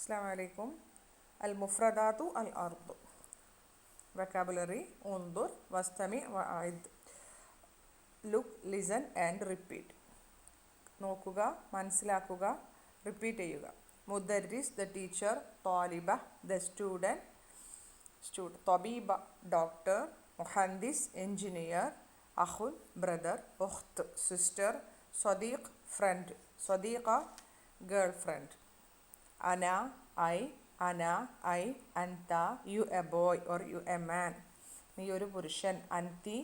അസ്സലാമു അലൈക്കും. അൽ മുഫ്രദാത്തു അൽ അർദ്. വൊക്കാബുലറി ഉൻദുർ വസ്തമി വഅദ്. Look, listen and repeat. നോക്കുക, മനസ്സിലാക്കുക, റിപ്പീറ്റ് ചെയ്യുക. മുദർരിസ് ദ ടീച്ചർ, താലിബ ദ സ്റ്റുഡൻറ്റ്, തബീബ ഡോക്ടർ, മുഹന്ദിസ് എൻജിനീയർ, അഖുൻ ബ്രദർ, ഉഖ്ത് സിസ്റ്റർ, സ്വദീഖ് ഫ്രണ്ട്, സ്വദീഖ ഗേൾ ഫ്രണ്ട്. അന ഐ, അന ഐ, അൻത you a boy or you a man, നീ ഒരു പുരുഷൻ. അൻതി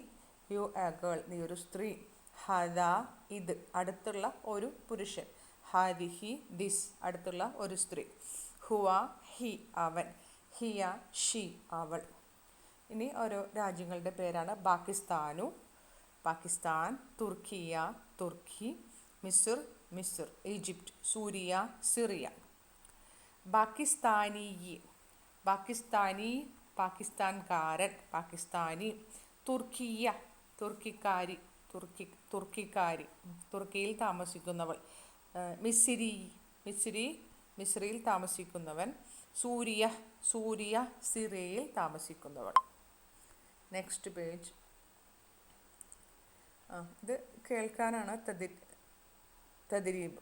യു എ ഗേൾ, നീ ഒരു സ്ത്രീ. ഹദ ഇത്, അടുത്തുള്ള ഒരു പുരുഷൻ. ഹാദിഹി ദിസ്, അടുത്തുള്ള ഒരു സ്ത്രീ. ഹുവ ഹി, അവൻ. ഹിയ ഷി, അവൾ. ഇനി ഓരോ രാജ്യങ്ങളുടെ പേരാണ്. പാകിസ്ഥാനു പാകിസ്ഥാൻ, തുർക്കിയ തുർക്കി, മിസ്ർ മിസ്ർ, ഈജിപ്റ്റ്, സൂരിയ സിറിയ. പാകിസ്ഥാനി പാകിസ്ഥാനി, പാകിസ്ഥാൻകാരൻ, പാകിസ്ഥാനി. തുർക്കിയ തുർക്കിക്കാരി, തുർക്കിക്കാരി, തുർക്കിയിൽ താമസിക്കുന്നവൾ. മിസ്രി മിസ്രി, മിസ്രിയിൽ താമസിക്കുന്നവൻ. സൂരിയ സൂരിയ, സിറിയയിൽ താമസിക്കുന്നവൾ. Next page. ഇത് കേൾക്കാനാണ് തദ്രീബ്.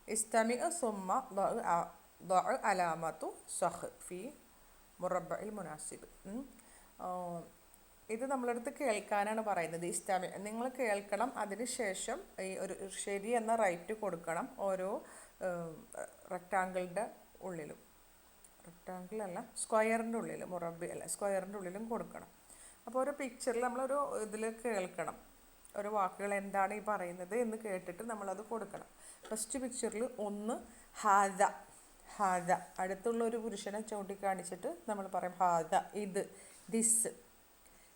ഇസ്തമിഅ സുമ്മ ضع അലാമത്തു സഹ് ഫി മുറബ്ബഇൽ മുനാസിബ്. ഇത് നമ്മളടുത്ത് കേൾക്കാനാണ് പറയുന്നത്. ഇസ്തമി, നിങ്ങൾ കേൾക്കണം, അതിന് ശേഷം ഈ ഒരു ശരി എന്ന റൈറ്റ് കൊടുക്കണം ഓരോ റെക്റ്റാങ്കിളിൻ്റെ ഉള്ളിലും. റെക്റ്റാങ്കിൾ അല്ല, സ്ക്വയറിൻ്റെ ഉള്ളിൽ, മുറബ്ബി അല്ല, സ്ക്വയറിൻ്റെ ഉള്ളിലും കൊടുക്കണം. അപ്പോൾ ഒരു പിക്ചറിൽ നമ്മളൊരു ഇതിൽ കേൾക്കണം, ഒരു വാക്കുകൾ എന്താണ് ഈ പറയുന്നത് എന്ന് കേട്ടിട്ട് നമ്മളത് കൊടുക്കണം. ഫസ്റ്റ് പിക്ചറിൽ ഒന്ന് ഹാദ, ഹാദ, അടുത്തുള്ള ഒരു പുരുഷനെ ചൂണ്ടിക്കാണിച്ചിട്ട് നമ്മൾ പറയും ഹാദ ഇത്, ദിസ്.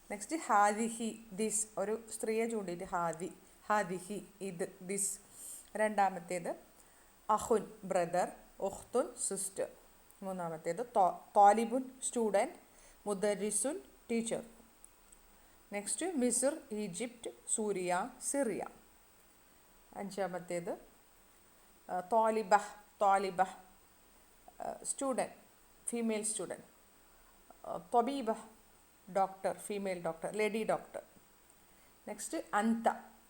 നെക്സ്റ്റ് ഹാദിഹി ദിസ്, ഒരു സ്ത്രീയെ ചൂണ്ടിയിട്ട് ഹാദി, ഹാദിഹി ഇത്, ദിസ്. രണ്ടാമത്തേത് അഹുൻ ബ്രദർ, ഉഖ്തുൻ സിസ്റ്റർ. മൂന്നാമത്തേത് താലിബുൻ സ്റ്റുഡൻറ്റ്, മുദരിസുൻ ടീച്ചർ. നെക്സ്റ്റ് മിസ്ർ ഈജിപ്റ്റ്, സൂരിയ സിറിയ. അഞ്ചാമത്തേത് താലിബ, താലിബ സ്റ്റുഡൻറ്റ്, ഫീമെയിൽ സ്റ്റുഡൻറ്റ്. തബീബ doctor, female doctor, lady doctor. Next അൻത,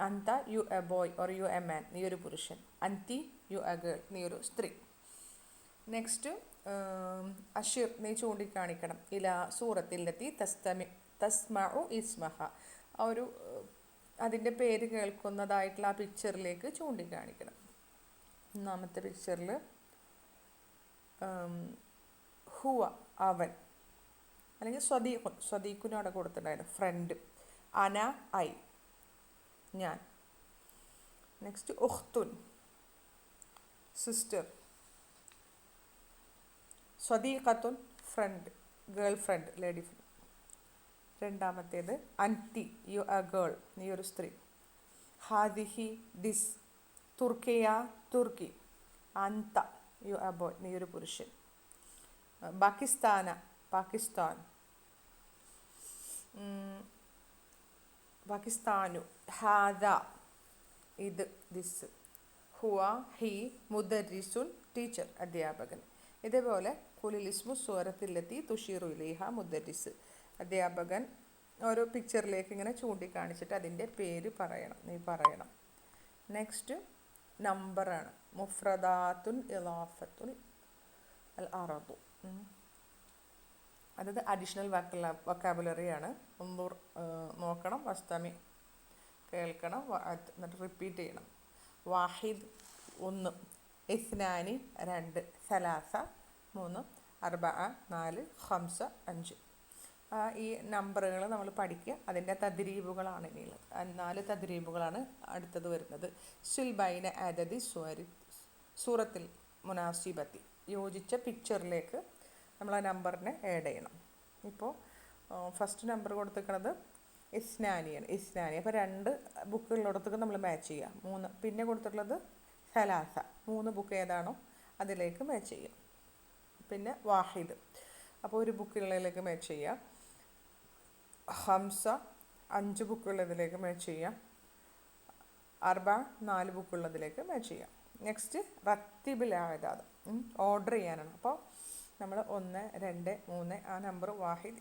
അൻത you a boy or you a man, നീ ഒരു പുരുഷൻ. അൻതി യു എ ഗേൾ, നീ ഒരു സ്ത്രീ. നെക്സ്റ്റ് അഷിർ, നീ ചൂണ്ടിക്കാണിക്കണം. ഇല സൂറത്തിലെത്തി തസ്മഉ ഇസ്മഹ, ആ ഒരു അതിൻ്റെ പേര് കേൾക്കുന്നതായിട്ടുള്ള ആ പിക്ചറിലേക്ക് ചൂണ്ടിക്കാണിക്കണം. ഒന്നാമത്തെ പിക്ചറിൽ ഹുവ അവൻ, അല്ലെങ്കിൽ സ്വദീഖുൻ, സ്വദീഖുനും അവിടെ കൊടുത്തിട്ടുണ്ടായിരുന്നു, ഫ്രണ്ട്. അന ഐ, ഞാൻ. നെക്സ്റ്റ് ഉഖ്തുൻ സിസ്റ്റർ, സ്വദീഖത്തുൻ friend, girl friend, lady friend. രണ്ടാമത്തേത് അൻതി യു എ ഗേൾ, നീ ഒരു സ്ത്രീ. ഹാദിഹി ദിസ്, തുർക്കിയ തുർക്കി. അൻത യു എ ബോയ്, നീ ഒരു പുരുഷൻ. പാകിസ്ഥാന പാകിസ്ഥാൻ, പാകിസ്ഥാനു ഹാദ ഇത്, ദിസ്. ഹുവ ഹി മുദരിസുൻ ടീച്ചർ, അധ്യാപകൻ. ഇതേപോലെ കുലിലിസ്മു സൂറത്തിലെത്തി തുഷീറു ഇലൈഹ മുദരിസ്, അധ്യാപകൻ. ഓരോ പിക്ചറിലേക്ക് ഇങ്ങനെ ചൂണ്ടിക്കാണിച്ചിട്ട് അതിൻ്റെ പേര് പറയണം, നീ പറയണം. നെക്സ്റ്റ് നമ്പറാണ്. മുഫ്രദാത്തുൻ ഇളാഫത്തുൽ അൽ അറദു, അതായത് അഡീഷണൽ വൊക്കാബുലറിയാണ്. ഒന്നൂർ നോക്കണം, വസ്തമി കേൾക്കണം, എന്നിട്ട് റിപ്പീറ്റ് ചെയ്യണം. വാഹിദ് ഒന്ന്, ഇസ്നാനി രണ്ട്, സലാസ മൂന്ന്, അർബഅ നാല്, ഖംസ അഞ്ച്. ഈ നമ്പറുകൾ നമ്മൾ പഠിക്കുക. അതിൻ്റെ തദ്രീബുകളാണ് ഇനിയുള്ളത്. 4 തദ്രീബുകളാണ് അടുത്തത് വരുന്നത്. സുൽബൈന അദദി സൂറത്തിൽ മുനാസിബത്തി, യോജിച്ച പിക്ചറിലേക്ക് നമ്മൾ ആ നമ്പറിനെ ആഡ് ചെയ്യണം. ഇപ്പോൾ ഫസ്റ്റ് നമ്പർ കൊടുത്തിരിക്കുന്നത് ഇസ്നാനിയാണ്, ഇസ്നാനി. അപ്പോൾ 2 ബുക്കുകളിടത്തൊക്കെ നമ്മൾ മാച്ച് ചെയ്യുക. 3 പിന്നെ കൊടുത്തിട്ടുള്ളത് സലാസ, 3 ബുക്ക് ഏതാണോ അതിലേക്ക് മാച്ച് ചെയ്യുക. പിന്നെ വാഹിദ്, അപ്പോൾ ഒരു ബുക്കുകളിലേക്ക് മാച്ച് ചെയ്യുക. ഹംസ 5 ബുക്കുള്ളതിലേക്ക് മാച്ച് ചെയ്യാം. അർബ 4 ബുക്കുള്ളതിലേക്ക് മാച്ച് ചെയ്യാം. നെക്സ്റ്റ് റത്തിബിലായതാത് ഓർഡർ ചെയ്യാനാണ്. അപ്പോൾ നമ്മൾ 1, 2, 3 ആ നമ്പർ വാഹിദ്,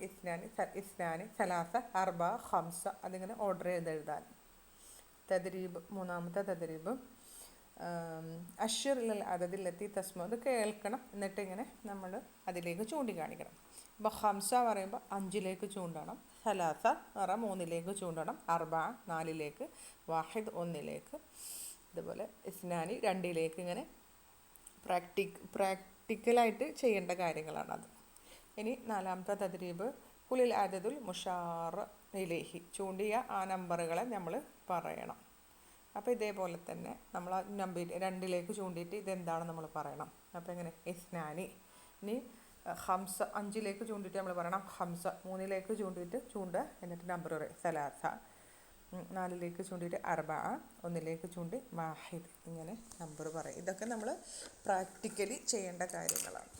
ഇസ്നാനി, സലാസ, അർബ, ഹംസ അതിങ്ങനെ ഓർഡർ ചെയ്ത് എഴുതാൻ. തദ്രീബ്, മൂന്നാമത്തെ തദ്രീബ് അഷിർ ഇൽ അതദിലെത്തി തസ്മ, ഇത് കേൾക്കണം എന്നിട്ട് ഇങ്ങനെ നമ്മൾ അതിലേക്ക് ചൂണ്ടിക്കാണിക്കണം. അപ്പോൾ ഹംസ പറയുമ്പോൾ 5ലേക്ക് ചൂണ്ടണം, സലാസ എന്ന് പറഞ്ഞാൽ 3ലേക്ക് ചൂണ്ടണം, അർബ 4ലേക്ക്, വാഹിദ് 1ലേക്ക്, ഇതുപോലെ ഇസ്നാനി 2ലേക്ക്. ഇങ്ങനെ പ്രാക്ടിക്കലായിട്ട് ചെയ്യേണ്ട കാര്യങ്ങളാണത്. ഇനി 4ാമത്തെ തദ്രീബ് കുലിൽ അദദുൽ മുഷാർ ഇലൈഹി, ചൂണ്ടിയ ആ നമ്പറുകളെ നമ്മൾ പറയണം. അപ്പോൾ ഇതേപോലെ തന്നെ നമ്മൾ ആ നമ്പർ 2ലേക്ക് ചൂണ്ടിയിട്ട് ഇതെന്താണ് നമ്മൾ പറയണം. അപ്പോൾ എങ്ങനെ ഇസ്നാനി. ഇനി ഹംസ 5ലേക്ക് ചൂണ്ടിയിട്ട് നമ്മൾ പറയണം ഹംസ, 3ലേക്ക് ചൂണ്ടിയിട്ട് എന്നിട്ട് നമ്പർ പറയും സലാസ, 4ലേക്ക് ചൂണ്ടിയിട്ട് അർബ, 1ലേക്ക് ചൂണ്ടി വാഹിദ്, ഇങ്ങനെ നമ്പർ പറയും. ഇതൊക്കെ നമ്മൾ പ്രാക്ടിക്കലി ചെയ്യേണ്ട കാര്യങ്ങളാണ്.